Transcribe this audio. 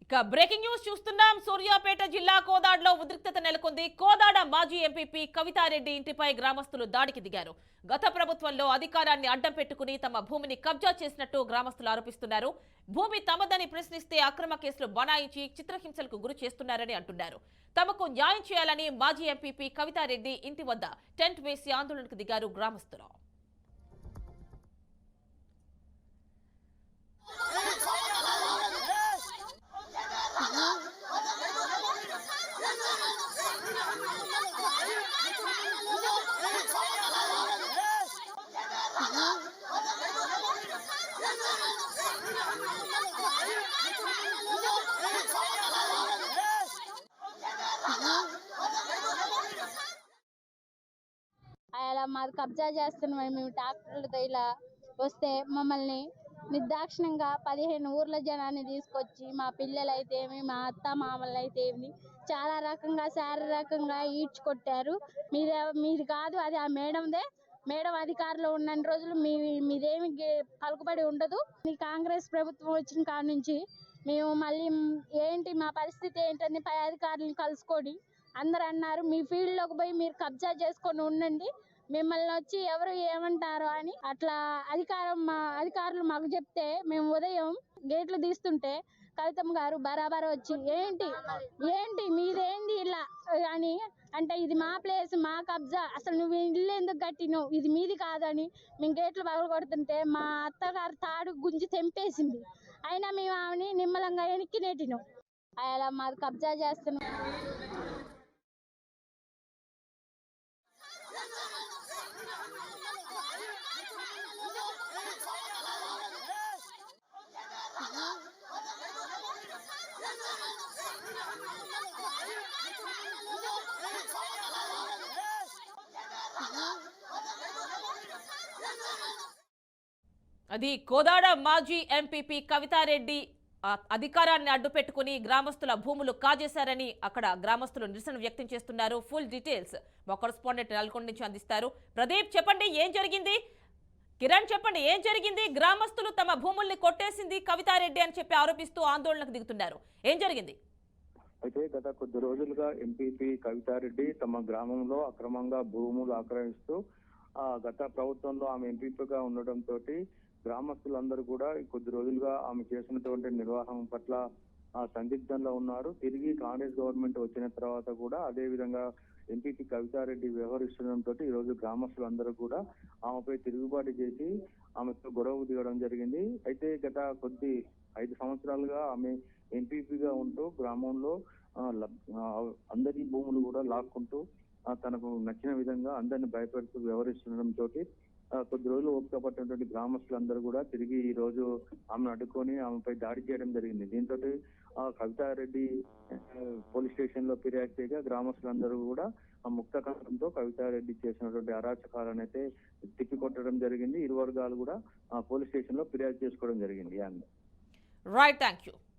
ఇక breaking news చూస్తున్నాం. సూర్యాపేట జిల్లా కోదాడలో ఉద్రిక్తత నెలకొంది. కోదాడ మాజీ ఎంపీపీ కవితారెడ్డి ఇంటిపై గ్రామస్తులు దాడికి దిగారు. గత ప్రభుత్వంలో అధికారాన్ని అడ్డం పెట్టుకుని తమ భూమిని కబ్జా చేసినట్టు గ్రామస్తులు ఆరోపిస్తున్నారు. భూమి తమదని ప్రశ్నిస్తే అక్రమ కేసులు బనాయించి చిత్రహింసలకు గురి చేస్తున్నారని అంటున్నారు. తమకు న్యాయం చేయాలని మాజీ ఎంపీపీ కవితారెడ్డి ఇంటి వద్ద టెంట్ వేసి ఆందోళనకు దిగారు గ్రామస్తులు. అలా మాది కబ్జా చేస్తున్నామని మేము ట్రాక్టర్లతో ఇలా వస్తే మమ్మల్ని నిర్దాక్షిణ్యంగా 15 ఊర్ల జనాన్ని తీసుకొచ్చి మా పిల్లలైతేమి మా అత్త మామలు అయితే ఏమి చాలా రకంగా శారీరకంగా ఈడ్చుకొట్టారు. మీది కాదు అది ఆ మేడందే. మేడం అధికారంలో ఉన్న రోజులు మీదేమి పలుకుబడి ఉండదు. ఈ కాంగ్రెస్ ప్రభుత్వం వచ్చిన కాడ నుంచి మేము మళ్ళీ ఏంటి మా పరిస్థితి ఏంటని పై అధికారులను కలుసుకొని అందరు అన్నారు, మీ ఫీల్డ్లోకి పోయి మీరు కబ్జా చేసుకొని ఉండండి, మిమ్మల్ని వచ్చి ఎవరు ఏమంటారో అని. అట్లా అధికారులు మాకు చెప్తే మేము ఉదయం గేట్లు తీస్తుంటే కవితమ్మ గారు బరాబర్ వచ్చి ఏంటి మీదేంది ఇలా అని అంటే, ఇది మా ప్లేస్, మా కబ్జా, అసలు నువ్వు ఇల్లు ఎందుకు కట్టినవు, ఇది మీది కాదని మేము గేట్లు పగలు కొడుతుంటే మా అత్తగారు తాడు గుంజి తెంపేసింది. అయినా మేము ఆమెని నిమ్మలంగా వెనక్కి నెట్టినాం. అలా మాది కబ్జా చేస్తున్నాం. అది కోదాడ మాజీ ఎంపీపీ కవితారెడ్డి అధికారాన్ని అడ్డుపెట్టుకుని గ్రామస్తుల భూములు కాజేశారని అక్కడ గ్రామస్తులు నిరసన వ్యక్తం చేస్తున్నారు. ఫుల్ డీటెయిల్స్ మా కరెస్పాండెంట్ నల్గొండ నుంచి అందిస్తారు. ప్రదీప్ చెప్పండి, ఏం జరిగింది? కిరణ్ చెప్పండి, ఏం జరిగింది? గ్రామస్తులు తమ భూముల్ని కొట్టేసింది కవితారెడ్డి అని చెప్పి ఆరోపిస్తూ ఆందోళనకు దిగుతున్నారు. ఏం జరిగింది? అయితే గత కొద్ది రోజులుగా ఎంపీపీ కవితారెడ్డి తమ గ్రామంలో అక్రమంగా భూములు ఆక్రమిస్తూ గత ప్రభుత్వంలో ఆమె ఎంపీపీగా ఉండటంతో గ్రామస్తులందరూ కూడా కొద్ది రోజులుగా ఆమె చేసినటువంటి నిర్వాహం పట్ల సందిగ్ధంలో ఉన్నారు. తిరిగి కాంగ్రెస్ గవర్నమెంట్ వచ్చిన తర్వాత కూడా అదే విధంగా ఎంపీపీ కవితారెడ్డి వ్యవహరిస్తుండటంతో ఈ రోజు గ్రామస్తులందరూ కూడా ఆమెపై తిరుగుబాటు చేసి ఆమెతో గొడవకు దిగడం జరిగింది. అయితే గత 5 సంవత్సరాలుగా ఆమె ఎంపీపీగా ఉంటూ గ్రామంలో అందరి భూములు కూడా లాక్కుంటూ తనకు నచ్చిన విధంగా అందరిని భయపెడుతూ వ్యవహరిస్తుండటంతో కొద్ది రోజులు ఓపిక పట్టినటువంటి గ్రామస్తులందరూ కూడా తిరిగి ఈ రోజు ఆమెను అడ్డుకొని ఆమెపై దాడి చేయడం జరిగింది. దీంతో కవితారెడ్డి పోలీస్ స్టేషన్ లో ఫిర్యాదు చేయగా గ్రామస్తులందరూ కూడా ముక్త కంఠంతో కవితారెడ్డి చేసినటువంటి అరాచకాలను అయితే తిప్పికొట్టడం జరిగింది. ఇరు వర్గాలు కూడా పోలీస్ స్టేషన్ లో ఫిర్యాదు చేసుకోవడం జరిగింది. Right, thank you.